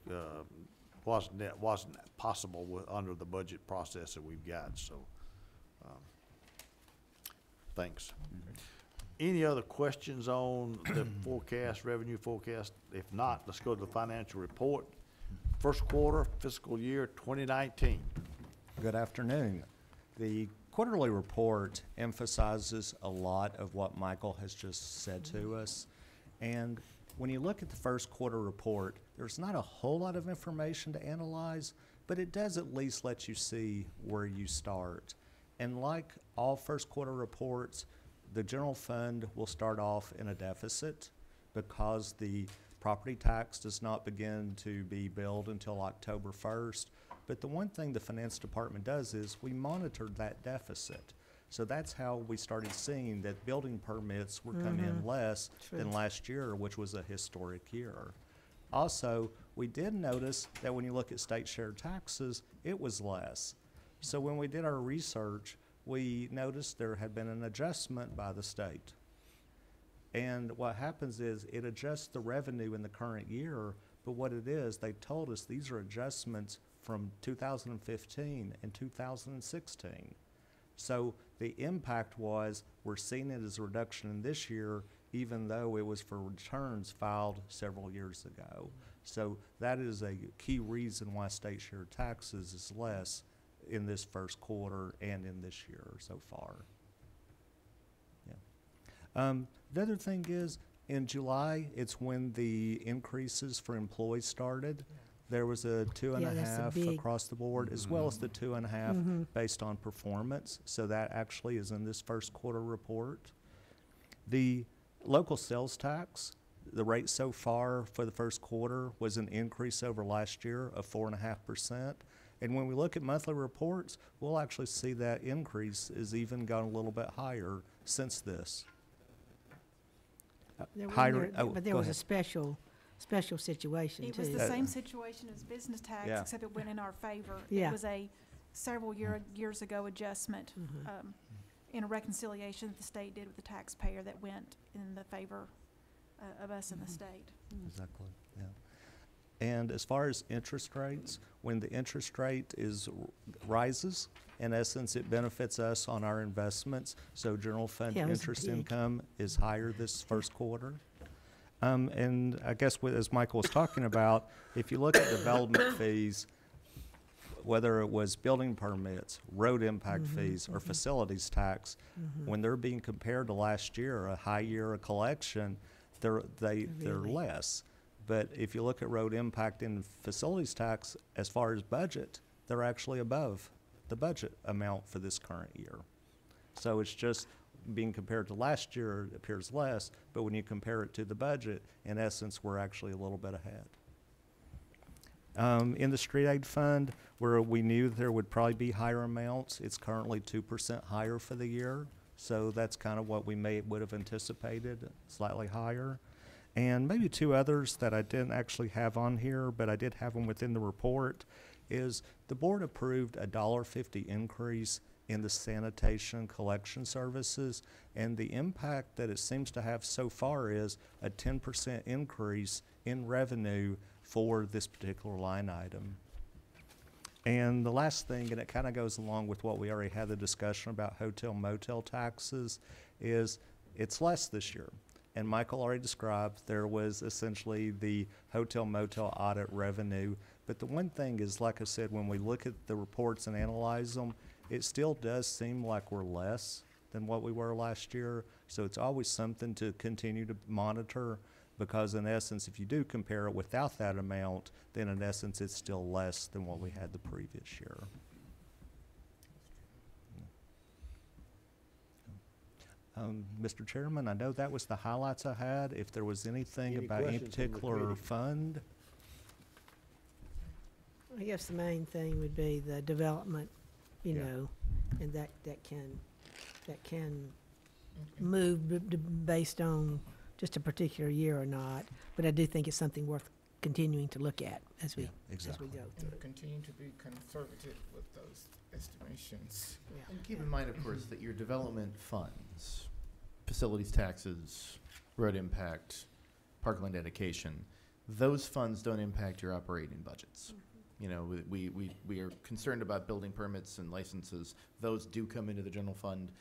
wasn't possible under the budget process that we've got, so, thanks. Any other questions on the forecast, revenue forecast? If not, let's go to the financial report. First quarter fiscal year 2019. Good afternoon. The quarterly report emphasizes a lot of what Michael has just said to us. And when you look at the first quarter report, there's not a whole lot of information to analyze, but it does at least let you see where you start. And like all first quarter reports, the general fund will start off in a deficit because the property tax does not begin to be billed until October 1st. But the one thing the finance department does is we monitored that deficit. So that's how we started seeing that building permits were coming in less than last year, which was a historic year. Also, we did notice that when you look at state share taxes, it was less. So when we did our research, we noticed there had been an adjustment by the state. And what happens is it adjusts the revenue in the current year, but what it is, they told us these are adjustments from 2015 and 2016. So the impact was we're seeing it as a reduction in this year, even though it was for returns filed several years ago. So that is a key reason why state share taxes is less in this first quarter and in this year so far. Yeah. The other thing is, in July, it's when the increases for employees started. There was a 2.5 big- across the board, as well as the 2.5 based on performance. So that actually is in this first quarter report. The local sales tax, the rate so far for the first quarter was an increase over last year of 4.5%. And when we look at monthly reports, we'll actually see that increase is even gone a little bit higher since this. There was- Higher- there- oh, But there go was a ahead. special situation It was too. the same situation as business tax, Yeah. except it went in our favor. Yeah. It was a several years ago adjustment, in a reconciliation that the state did with the taxpayer that went in the favor of us in the state. Exactly, yeah. And as far as interest rates, when the interest rate rises, in essence, it benefits us on our investments. So general fund Yeah, it was interest big. income is higher this first quarter. And I guess as Michael was talking about, if you look at development fees, whether it was building permits, road impact fees, or facilities tax, when they're being compared to last year, a high year of collection, they're Really? less. But if you look at road impact and facilities tax, as far as budget, they're actually above the budget amount for this current year. So it's just being compared to last year, it appears less, but when you compare it to the budget, in essence, we're actually a little bit ahead. In the street aid fund, where we knew there would probably be higher amounts, it's currently 2% higher for the year. So that's kind of what we would have anticipated, slightly higher. And maybe two others that I didn't actually have on here, but I did have them within the report, is the board approved a $1.50 increase in the sanitation collection services. And the impact that it seems to have so far is a 10% increase in revenue for this particular line item. And the last thing, and it kind of goes along with what we already had the discussion about hotel motel taxes, is it's less this year. And Michael already described there was essentially the hotel motel audit revenue. But the one thing is, like I said, when we look at the reports and analyze them, it still does seem like we're less than what we were last year. So it's always something to continue to monitor, because in essence, if you do compare it without that amount, then in essence, it's still less than what we had the previous year. Mr. Chairman, I know that was the highlights I had. If there was anything Any about any questions from the particular committee? fund, I guess the main thing would be the development, you Yeah. know, and that can move based on just a particular year or not. But I do think it's something worth continuing to look at as we, Yeah, as we exactly. go through. And continue to be conservative with those estimations. Yeah. And keep in mind, of course, that your development funds, facilities taxes, road impact, parkland dedication, those funds don't impact your operating budgets. You know, we are concerned about building permits and licenses. Those do come into the general fund.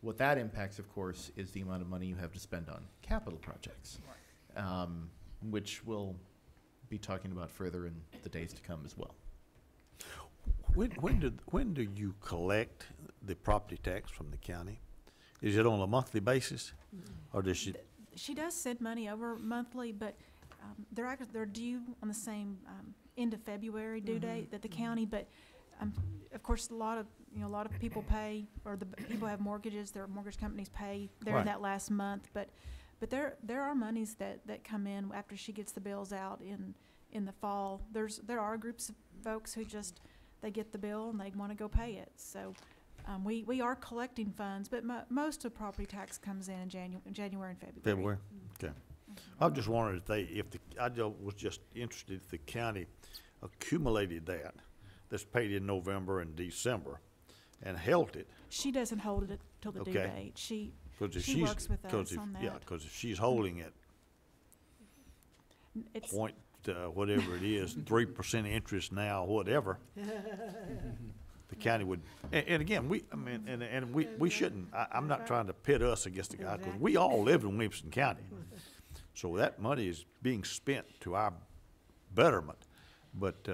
What that impacts, of course, is the amount of money you have to spend on capital projects, which we'll be talking about further in the days to come as well. When do you collect the property tax from the county? Is it on a monthly basis, or does she? She does send money over monthly, but they're due on the same end of February due date that the county. But of course, a lot of people pay, or the people have mortgages. Their mortgage companies pay there Right. in that last month. But there are monies that come in after she gets the bills out in the fall. There are groups of folks who just they get the bill and they want to go pay it. So we are collecting funds, but most of property tax comes in January and February. February? Okay. I just wondered I was just interested if the county accumulated that's paid in November and December and held it. She doesn't hold it till the due Okay. date. She 'Cause if She she's- works with us 'cause if- on Yeah, that. because if she's holding it it's point, whatever it is, 3% interest now, whatever, the county would, and again, we shouldn't, I'm not trying to pit us against the guy, because we all live in Williamson County. So that money is being spent to our betterment, but,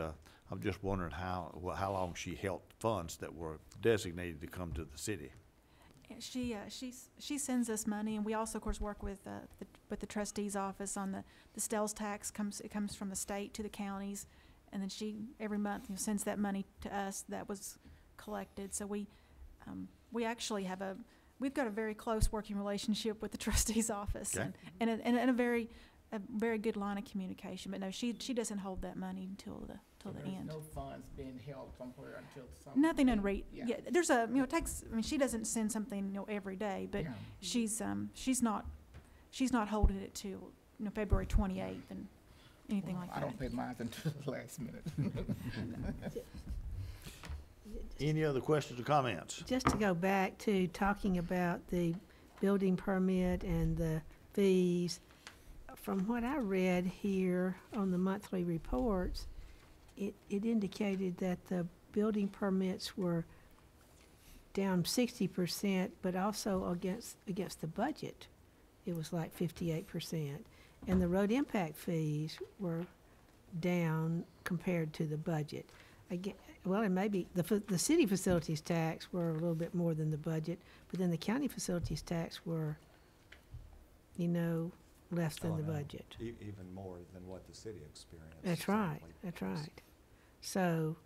I'm just wondering how long she held funds that were designated to come to the city. she sends us money, and we also, of course, work with the trustee's office on the Stell's tax. It comes from the state to the counties, and then she every month sends that money to us that was collected. So we actually we've got a very close working relationship with the trustee's office, Okay. and a very good line of communication. But no, she doesn't hold that money until the end. There's no funds being held somewhere until some. Nothing Yeah. yeah, there's it takes, she doesn't send something, every day, but Yeah. she's not holding it till, February 28th and anything like I that. don't pay mine until the last minute. Any other questions or comments? Just to go back to talking about the building permit and the fees, from what I read here on the monthly reports, it indicated that the building permits were down 60%, but also against the budget, it was like 58%. And the road impact fees were down compared to the budget. Well, and maybe the city facilities tax were a little bit more than the budget, but then the county facilities tax were, less than Oh, the no. budget. Even more than what the city experienced. That's right, certainly. that's right. So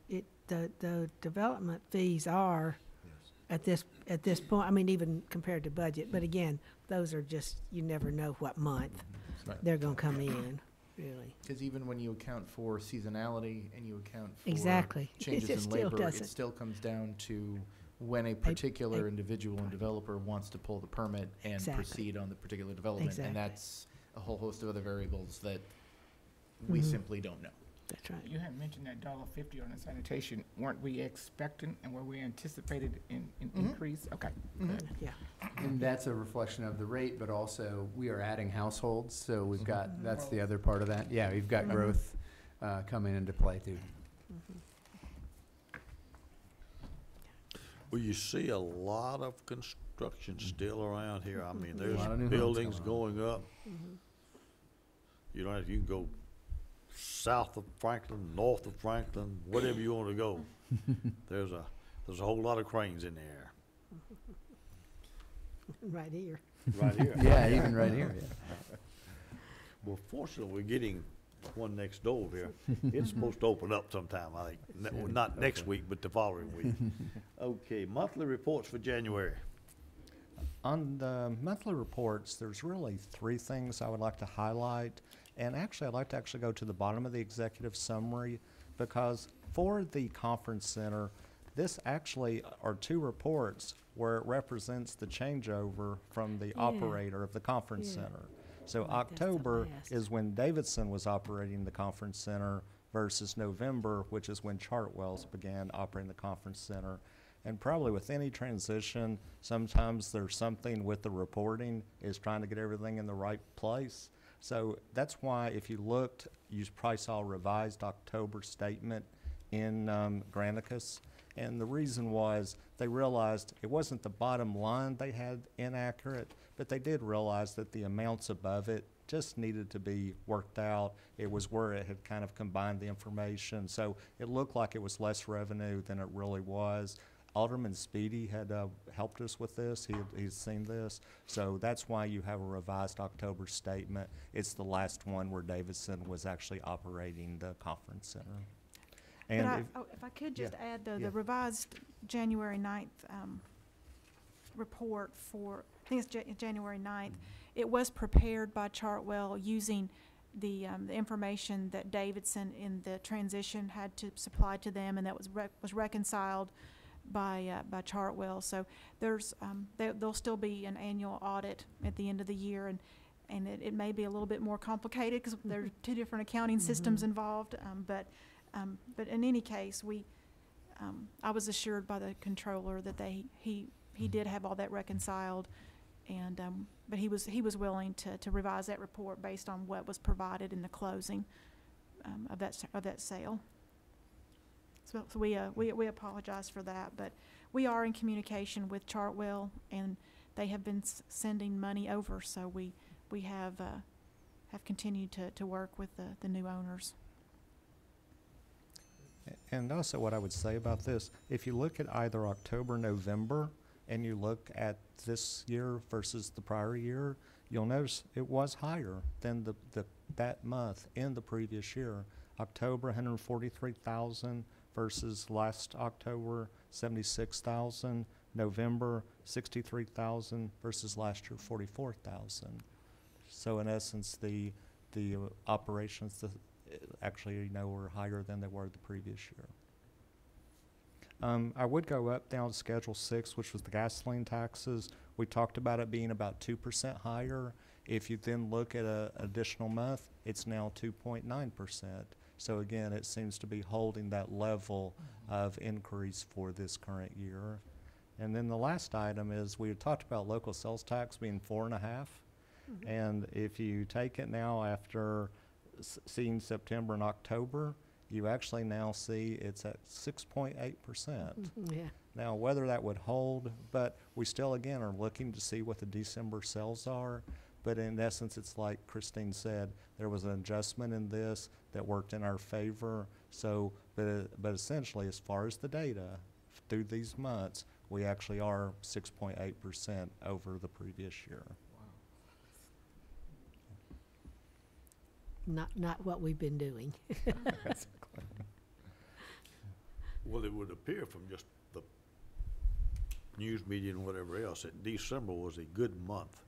the development fees are Yes. at this point, I mean, even compared to budget, but again, those are just, you never know what month Right. they're gonna come in, really. Because even when you account for seasonality and you account for Exactly. It changes just in still labor, it doesn't. still comes down to when a particular individual and developer wants to pull the permit and Exactly. proceed on the particular development. Exactly. And that's a whole host of other variables that we Mhm. simply don't know. That's right. You had mentioned that $1.50 on the sanitation. Weren't we expecting and were we anticipated in increase? Okay. good. Yeah. And that's a reflection of the rate, but also we are adding households, so we've got, that's the other part of that. Yeah, we've got Mhm. growth coming into play too. Well, you see a lot of construction still around here. I mean, A there's lot of new homes buildings coming going up. You don't have, you can go south of Franklin, north of Franklin, whatever you want to go. There's a whole lot of cranes in the air. Right here. Right here. Yeah, even right here. Well, fortunately, we're getting one next door here. It's supposed to open up sometime, I think. Well, not next week, but the following week. Okay, monthly reports for January. On the monthly reports, there's really three things I would like to highlight. And actually, I'd like to actually go to the bottom of the executive summary, because for the conference center, this actually are two reports where it represents the changeover from the Yeah. operator of the conference Yeah. center. So Right, that's the October last. is when Davidson was operating the conference center versus November, which is when Chartwell's began operating the conference center. And probably with any transition, sometimes there's something with the reporting is trying to get everything in the right place. So that's why if you looked, you probably saw a revised October statement in Granicus. And the reason was they realized it wasn't the bottom line they had inaccurate, but they did realize that the amounts above it just needed to be worked out. It was where it had kind of combined the information. So it looked like it was less revenue than it really was. Alderman Speedy had helped us with this. He's seen this. So that's why you have a revised October statement. It's the last one where Davidson was actually operating the conference center. And If I could just add, Yeah. the revised January 9th report for, I think it's January 9th, it was prepared by Chartwell using the information that Davidson in the transition had to supply to them, and that was reconciled by Chartwell. So there's, there'll still be an annual audit at the end of the year, and it may be a little bit more complicated because there are two different accounting systems involved, but in any case, I was assured by the controller that he did have all that reconciled, and but he was willing to revise that report based on what was provided in the closing of that sale. So we apologize for that, but we are in communication with Chartwell, and they have been sending money over, so we have continued to work with the new owners. And also what I would say about this, if you look at either October, November, and you look at this year versus the prior year, you'll notice it was higher than that month in the previous year. October, 143,000 versus last October, 76,000. November, 63,000 versus last year, 44,000. So in essence, the operations actually, were higher than they were the previous year. I would go up down to Schedule 6, which was the gasoline taxes. We talked about it being about 2% higher. If you then look at an additional month, it's now 2.9%. So again, it seems to be holding that level of increase for this current year. And then the last item is we had talked about local sales tax being 4.5%. And if you take it now after seeing September and October, you actually now see it's at 6.8%. Yeah. Now, whether that would hold, but we still, again, are looking to see what the December sales are. But in essence, it's like Christine said, there was an adjustment in this that worked in our favor. So, but essentially, as far as the data through these months, we actually are 6.8% over the previous year. Not what we've been doing. Well, it would appear from just the news media and whatever else, that December was a good month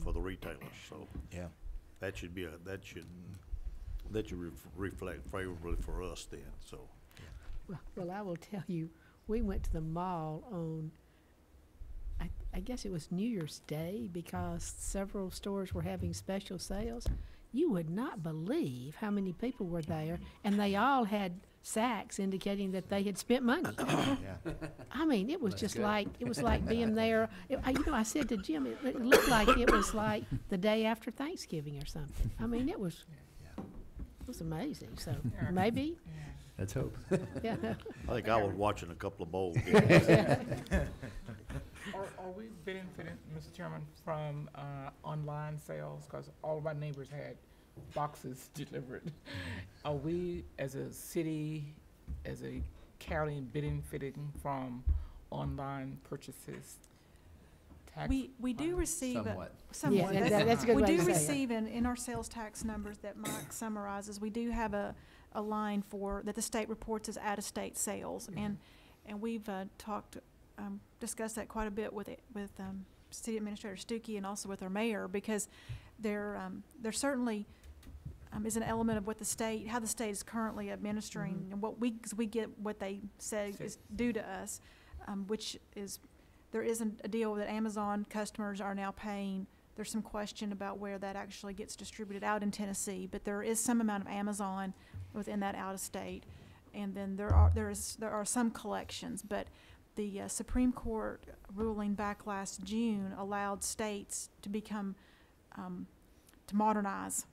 for the retailers, so Yeah. that should be reflect favorably for us then, so. Well, I will tell you, we went to the mall on, I guess it was New Year's Day, because several stores were having special sales. You would not believe how many people were there, and they all had sacks indicating that they had spent money. Yeah. I mean, it was That's just good. like, it was like being there. I said to Jim, it looked like it was like the day after Thanksgiving or something. I mean, it was amazing, so maybe, Let's hope. yeah. I think I was watching a couple of bowls. Are we benefiting, Mr. Chairman, from online sales? Because all of our neighbors had boxes delivered. Are we, as a city, as a county, benefiting from online purchases? We do receive, Somewhat. somewhat. Yeah, that's a good We way do to say it. receive in our sales tax numbers that Mike summarizes, we do have a line that the state reports as out-of-state sales. And we've discussed that quite a bit with City Administrator Stuckey and also with our mayor, because there certainly is an element of how the state is currently administering and because we get what they say is due to us, which is, there isn't a deal that Amazon customers are now paying. There's some question about where that actually gets distributed out in Tennessee, but there is some amount of Amazon within that out of state, and then there are some collections. But the Supreme Court ruling back last June allowed states to become to modernize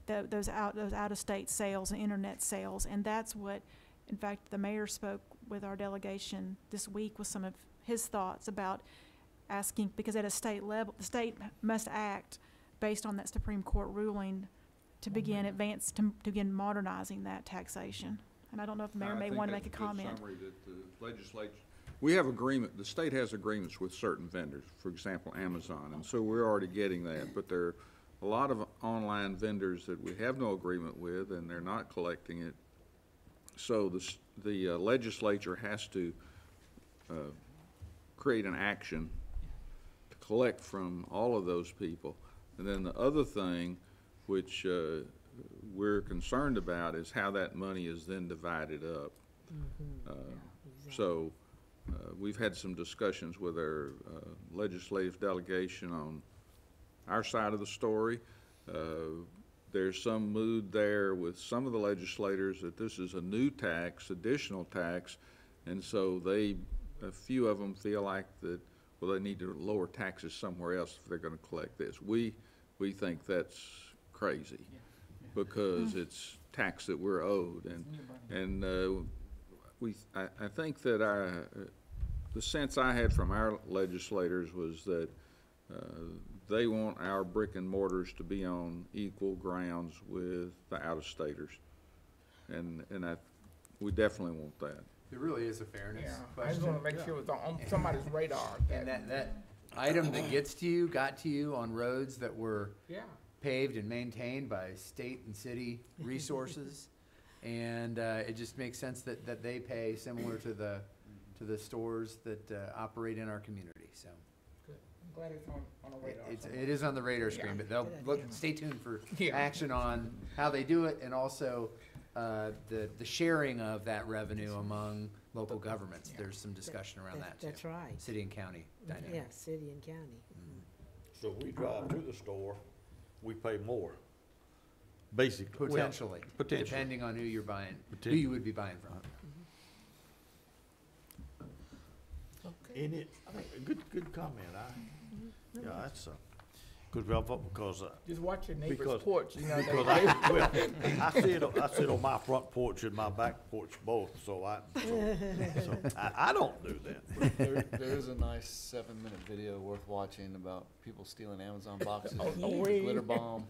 those out of state sales and internet sales, and that's what, in fact, the mayor spoke with our delegation this week with some of his thoughts about asking, because at a state level, the state must act based on that Supreme Court ruling to begin to begin modernizing that taxation. And I don't know if the mayor may want to make a comment. Summary that the legislature, we have the state has agreements with certain vendors, for example, Amazon, and so we're already getting that, but there are a lot of online vendors that we have no agreement with, and they're not collecting it. So the legislature has to create an action to collect from all of those people. And then the other thing, which we're concerned about, is how that money is then divided up. So we've had some discussions with our legislative delegation on our side of the story. There's some mood there with some of the legislators that this is a new tax, additional tax, and so a few of them feel like that, well, they need to lower taxes somewhere else if they're going to collect this. We think that's crazy because it's tax that we're owed, and I think that the sense I had from our legislators was that they want our brick and mortars to be on equal grounds with the out-of-staters, and we definitely want that. There really is a fairness Yeah, I just question. want to make sure it's on somebody's radar. And that item that got to you on roads that were Yeah. paved and maintained by state and city resources, and it just makes sense that they pay similar to the stores that operate in our community. So Good. I'm glad it's on the radar. it is on the radar screen, but they'll stay tuned for action on how they do it, and also the sharing of that revenue among local governments. There's some discussion around that too. That's right. City and county dynamic. Yeah, city and county. So we drive to the store, we pay more, basically. Well, Potentially, potentially. depending on who you're buying, who Potentially. you would be buying from. And good comment. Yeah, that's because Just watch your neighbor's because- porch, you know. because I sit on my front porch and my back porch both, so I don't do that. There is a nice 7-minute video worth watching about people stealing Amazon boxes Oh, with yeah. glitter bomb.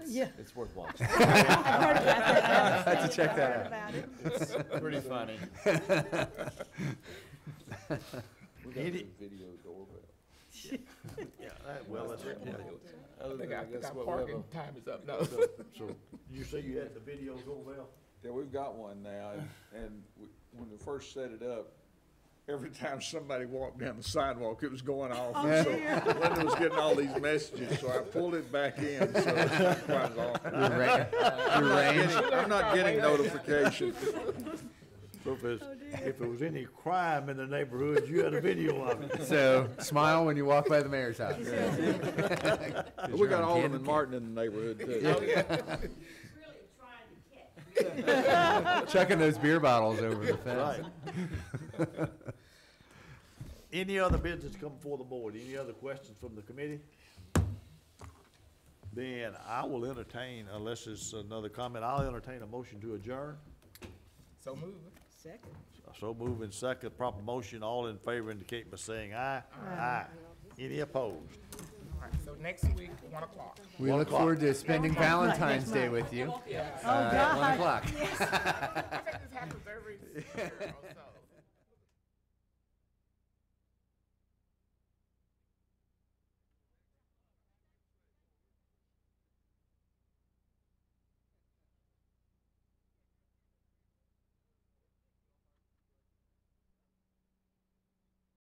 Yeah. It's worth watching. I've heard about that. I have to check that I've heard out. about it. It's pretty funny. We got a Any- video doorbell. Yeah, well, that's, yeah. Other I think than, our what we have parking time is up now. So you say you had the video go well? Yeah, we've got one now, and when we first set it up, every time somebody walked down the sidewalk, it was going off. Oh, And so dear. Linda was getting all these messages, so I pulled it back in, so it's quite awkward. I'm not getting notifications. So if it was any crime in the neighborhood, you had a video of it. So smile when you walk by the mayor's house. We got Alderman Martin in the neighborhood, too. Chucking those beer bottles over the fence. Right. Any other business come before the board? Any other questions from the committee? Then I will entertain, unless there's another comment, I'll entertain a motion to adjourn. So move. Second. So moving second, proper motion, all in favor indicate by saying aye. Aye. Any opposed? All right, so next week, 1 o'clock. We 1 look o'clock. forward to spending Valentine's Day with you. At 1 o'clock. I think this happens every year or so.